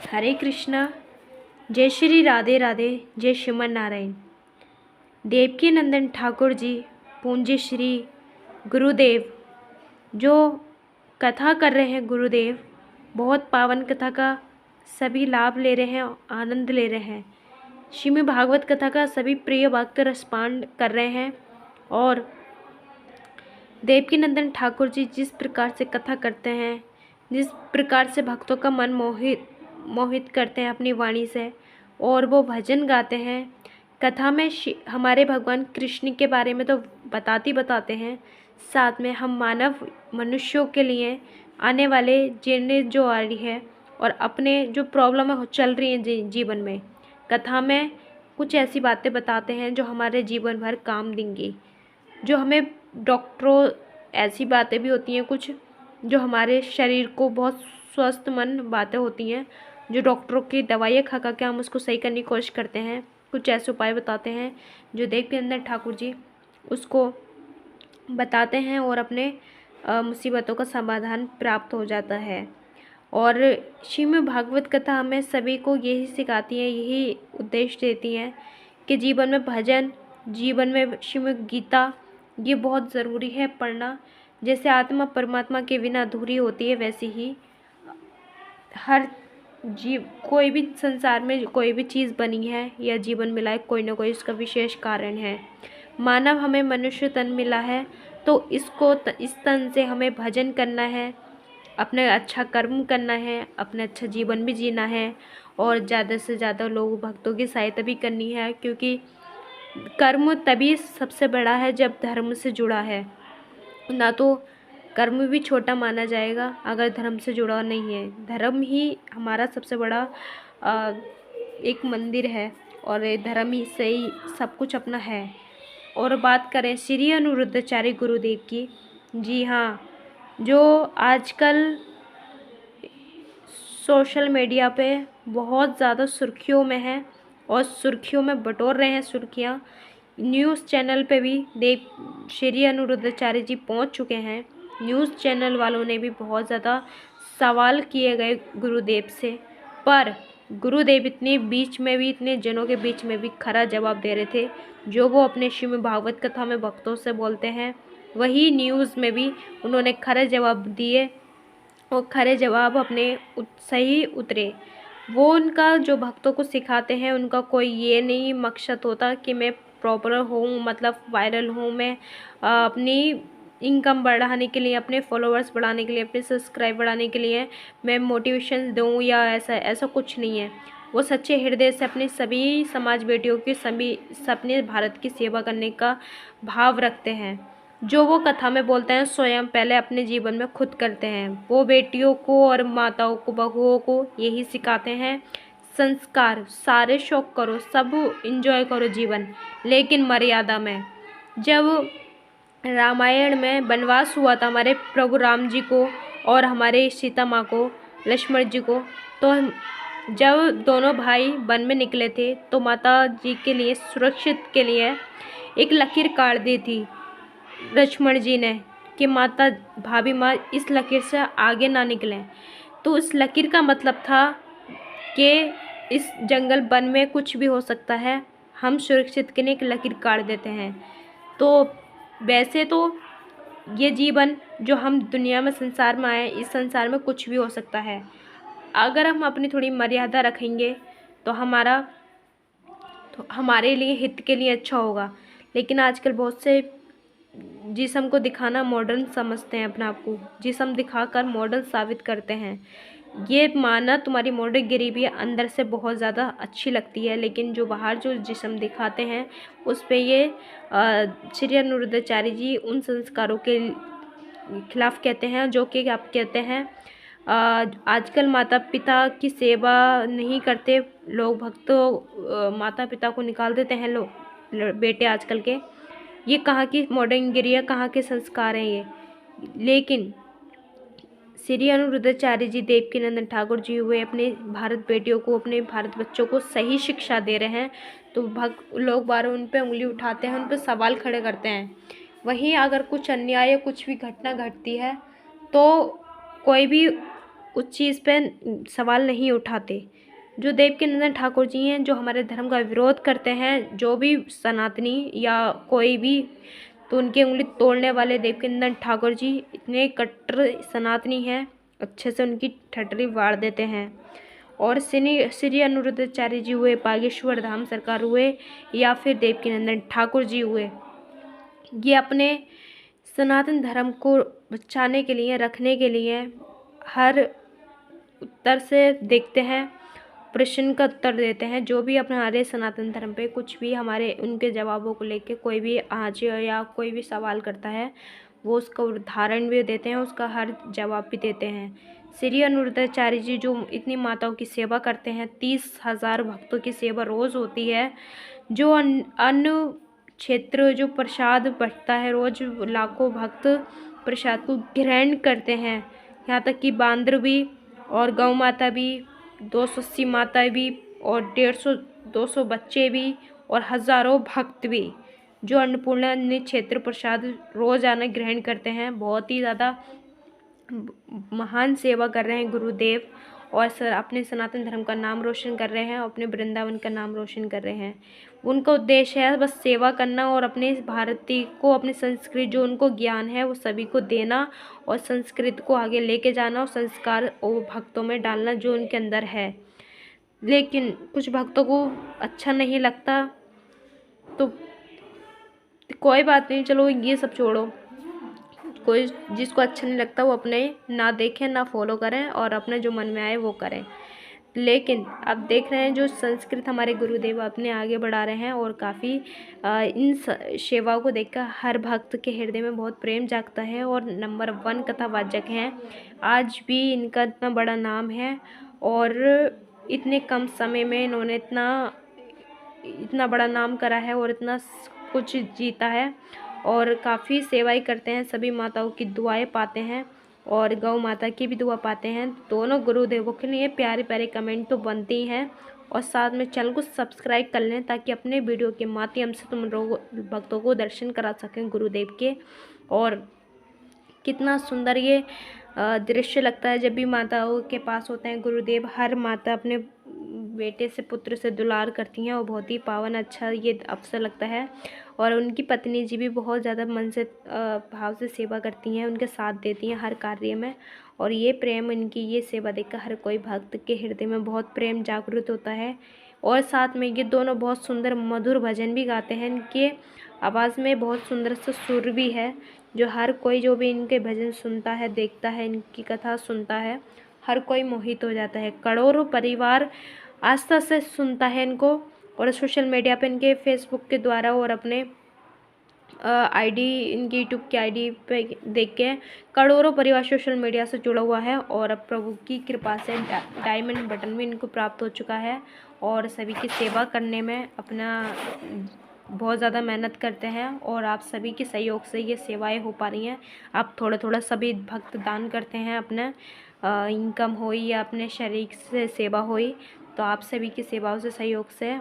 हरे कृष्णा। जय श्री राधे राधे। जय श्रीमन नारायण। देवकी नंदन ठाकुर जी पूज्य श्री गुरुदेव जो कथा कर रहे हैं, गुरुदेव बहुत पावन कथा का सभी लाभ ले रहे हैं, आनंद ले रहे हैं। श्रीमद् भागवत कथा का सभी प्रिय भक्त रसपान कर रहे हैं। और देवकी नंदन ठाकुर जी जिस प्रकार से कथा करते हैं, जिस प्रकार से भक्तों का मन मोहित करते हैं अपनी वाणी से, और वो भजन गाते हैं। कथा में हमारे भगवान कृष्ण के बारे में तो बताते हैं, साथ में हम मानव मनुष्यों के लिए आने वाले जीने जो आ रही है और अपने जो प्रॉब्लम चल रही हैं जीवन में, कथा में कुछ ऐसी बातें बताते हैं जो हमारे जीवन भर काम देंगी। जो हमें डॉक्टरों ऐसी बातें भी होती हैं कुछ जो हमारे शरीर को बहुत स्वस्थ मन बातें होती हैं, जो डॉक्टरों की दवाइयाँ खा खा के हम उसको सही करने की कोशिश करते हैं। कुछ ऐसे उपाय बताते हैं जो देवकी नंदन ठाकुर जी उसको बताते हैं और अपने मुसीबतों का समाधान प्राप्त हो जाता है। और श्रीमद् भागवत कथा हमें सभी को यही सिखाती है, यही उद्देश्य देती है कि जीवन में भजन, जीवन में श्रीमद् गीता ये बहुत ज़रूरी है पढ़ना। जैसे आत्मा परमात्मा के बिना अधूरी होती है, वैसे ही हर जीव, कोई भी संसार में कोई भी चीज़ बनी है या जीवन मिला है, कोई ना कोई इसका विशेष कारण है। मानव हमें मनुष्य तन मिला है तो इस तन से हमें भजन करना है, अपने अच्छा कर्म करना है, अपना अच्छा जीवन भी जीना है और ज़्यादा से ज़्यादा लोग भक्तों की सहायता भी करनी है, क्योंकि कर्म तभी सबसे बड़ा है जब धर्म से जुड़ा है। ना तो कर्म भी छोटा माना जाएगा अगर धर्म से जुड़ा नहीं है। धर्म ही हमारा सबसे बड़ा एक मंदिर है और धर्म ही से ही सब कुछ अपना है। और बात करें श्री अनिरुद्धाचार्य गुरुदेव की, जी हाँ, जो आजकल सोशल मीडिया पे बहुत ज़्यादा सुर्खियों में है और सुर्खियों में बटोर रहे हैं सुर्खियाँ। न्यूज़ चैनल पे भी श्री अनिरुद्धाचार्य जी पहुंच चुके हैं। न्यूज़ चैनल वालों ने भी बहुत ज़्यादा सवाल किए गए गुरुदेव से, पर गुरुदेव इतने जनों के बीच में भी खरा जवाब दे रहे थे। जो वो अपने श्रीमद् भागवत कथा में भक्तों से बोलते हैं, वही न्यूज़ में भी उन्होंने खरे जवाब दिए और खरे जवाब अपने सही उतरे। वो उनका जो भक्तों को सिखाते हैं, उनका कोई ये नहीं मकसद होता कि मैं प्रॉपर हूँ, मतलब वायरल हूँ, मैं अपनी इनकम बढ़ाने के लिए, अपने फॉलोअर्स बढ़ाने के लिए, अपने सब्सक्राइब बढ़ाने के लिए मैं मोटिवेशन दूँ या ऐसा कुछ नहीं है। वो सच्चे हृदय से अपनी सभी समाज बेटियों की सपने भारत की सेवा करने का भाव रखते हैं। जो वो कथा में बोलते हैं स्वयं पहले अपने जीवन में खुद करते हैं। वो बेटियों को और माताओं को, बहुओं को यही सिखाते हैं, संस्कार सारे शौक करो, सब इंजॉय करो जीवन, लेकिन मर्यादा में। जब रामायण में वनवास हुआ था हमारे प्रभु राम जी को और हमारे सीता माँ को, लक्ष्मण जी को, तो जब दोनों भाई वन में निकले थे तो माता जी के लिए सुरक्षित के लिए एक लकीर काट दी थी लक्ष्मण जी ने कि माता भाभी माँ इस लकीर से आगे ना निकलें। तो उस लकीर का मतलब था कि इस जंगल वन में कुछ भी हो सकता है, हम सुरक्षित के लिए एक लकीर काट देते हैं। तो वैसे तो ये जीवन जो हम दुनिया में संसार में आए, इस संसार में कुछ भी हो सकता है। अगर हम अपनी थोड़ी मर्यादा रखेंगे तो हमारे लिए हित के लिए अच्छा होगा। लेकिन आजकल बहुत से जिस्म को दिखाना मॉडर्न समझते हैं, अपने आप को जिस्म दिखाकर मॉडर्न साबित करते हैं। ये माना तुम्हारी मॉडर्न गरीबी अंदर से बहुत ज़्यादा अच्छी लगती है, लेकिन जो बाहर जो जिस्म दिखाते हैं उस पे ये श्री अनिरुद्धाचार्य जी उन संस्कारों के खिलाफ कहते हैं जो कि आप कहते हैं आजकल माता पिता की सेवा नहीं करते लोग, भक्तों माता पिता को निकाल देते हैं लोग बेटे आजकल के। ये कहाँ की मॉडर्न गिरी है, कहाँ के संस्कार हैं ये। लेकिन श्री अनिरुद्धाचार्य जी देवकी नंदन ठाकुर जी हुए अपने भारत बेटियों को, अपने भारत बच्चों को सही शिक्षा दे रहे हैं। तो लोग बार उन पे उंगली उठाते हैं, उन पे सवाल खड़े करते हैं। वहीं अगर कुछ अन्याय या कुछ भी घटना घटती है तो कोई भी उस चीज़ पे सवाल नहीं उठाते। जो देवकीनंदन ठाकुर जी हैं, जो हमारे धर्म का विरोध करते हैं, जो भी सनातनी या कोई भी, तो उनकी उंगली तोड़ने वाले देवकीनंदन ठाकुर जी इतने कट्टर सनातनी हैं, अच्छे से उनकी ठटरी वाड़ देते हैं। और श्री अनिरुद्धाचार्य जी हुए, बागेश्वर धाम सरकार हुए, या फिर देवकीनंदन ठाकुर जी हुए, ये अपने सनातन धर्म को बचाने के लिए, रखने के लिए हर उत्तर से देखते हैं, प्रश्न का उत्तर देते हैं। जो भी अपने हमारे सनातन धर्म पे कुछ भी हमारे उनके जवाबों को लेके कोई भी आज या कोई भी सवाल करता है, वो उसका उदाहरण भी देते हैं, उसका हर जवाब भी देते हैं। श्री अनिरुद्धाचार्य जी जो इतनी माताओं की सेवा करते हैं, 30,000 भक्तों की सेवा रोज़ होती है। जो अन्न क्षेत्र जो प्रसाद बंटता है, रोज़ लाखों भक्त प्रसाद को ग्रहण करते हैं। यहाँ तक कि बांदर भी और गौ माता भी, 280 माताएं भी, और 150-200 बच्चे भी, और हज़ारों भक्त भी, जो अन्नपूर्णा अन्न क्षेत्र प्रसाद रोज़ाना ग्रहण करते हैं। बहुत ही ज़्यादा महान सेवा कर रहे हैं गुरुदेव, और अपने सनातन धर्म का नाम रोशन कर रहे हैं, अपने वृंदावन का नाम रोशन कर रहे हैं। उनका उद्देश्य है बस सेवा करना, और अपने भारतीय को, अपनी संस्कृति जो उनको ज्ञान है वो सभी को देना, और संस्कृति को आगे लेके जाना, और संस्कार और भक्तों में डालना जो उनके अंदर है। लेकिन कुछ भक्तों को अच्छा नहीं लगता, तो कोई बात नहीं, चलो ये सब छोड़ो। कोई जिसको अच्छा नहीं लगता वो अपने ना देखें, ना फॉलो करें, और अपने जो मन में आए वो करें। लेकिन अब देख रहे हैं जो संस्कृत हमारे गुरुदेव अपने आगे बढ़ा रहे हैं, और काफ़ी इन सेवाओं को देखकर हर भक्त के हृदय में बहुत प्रेम जागता है, और नंबर 1 कथावाचक हैं। आज भी इनका इतना बड़ा नाम है, और इतने कम समय में इन्होंने इतना बड़ा नाम करा है, और इतना कुछ जीता है, और काफ़ी सेवाएं करते हैं, सभी माताओं की दुआएं पाते हैं, और गौ माता की भी दुआ पाते हैं। दोनों गुरुदेवों के लिए प्यारे प्यारे कमेंट तो बनते ही हैं, और साथ में चैनल को सब्सक्राइब कर लें, ताकि अपने वीडियो के माध्यम से तुम भक्तों को दर्शन करा सकें गुरुदेव के। और कितना सुंदर ये दृश्य लगता है जब भी माताओं के पास होते हैं गुरुदेव। हर माता अपने बेटे से, पुत्र से दुलार करती हैं, और बहुत ही पावन अच्छा ये अवसर लगता है। और उनकी पत्नी जी भी बहुत ज़्यादा मन से भाव से सेवा करती हैं, उनके साथ देती हैं हर कार्य में। और ये प्रेम, इनकी ये सेवा देखकर हर कोई भक्त के हृदय में बहुत प्रेम जागृत होता है। और साथ में ये दोनों बहुत सुंदर मधुर भजन भी गाते हैं। इनके आवाज़ में बहुत सुंदर सा सुर भी है, जो हर कोई जो भी इनके भजन सुनता है, देखता है, इनकी कथा सुनता है, हर कोई मोहित हो जाता है। करोड़ों परिवार आस्था से सुनता है इनको, और सोशल मीडिया पे इनके फेसबुक के द्वारा, और अपने आईडी, इनकी यूट्यूब की आईडी पे देख के करोड़ों परिवार सोशल मीडिया से जुड़ा हुआ है। और अब प्रभु की कृपा से डायमंड बटन भी इनको प्राप्त हो चुका है, और सभी की सेवा करने में अपना बहुत ज़्यादा मेहनत करते हैं, और आप सभी के सहयोग से ये सेवाएं हो पा रही हैं। आप थोड़ा थोड़ा सभी भक्त दान करते हैं, अपना इनकम हो या अपने शरीर से सेवा हुई, तो आप सभी की सेवाओं से, सहयोग से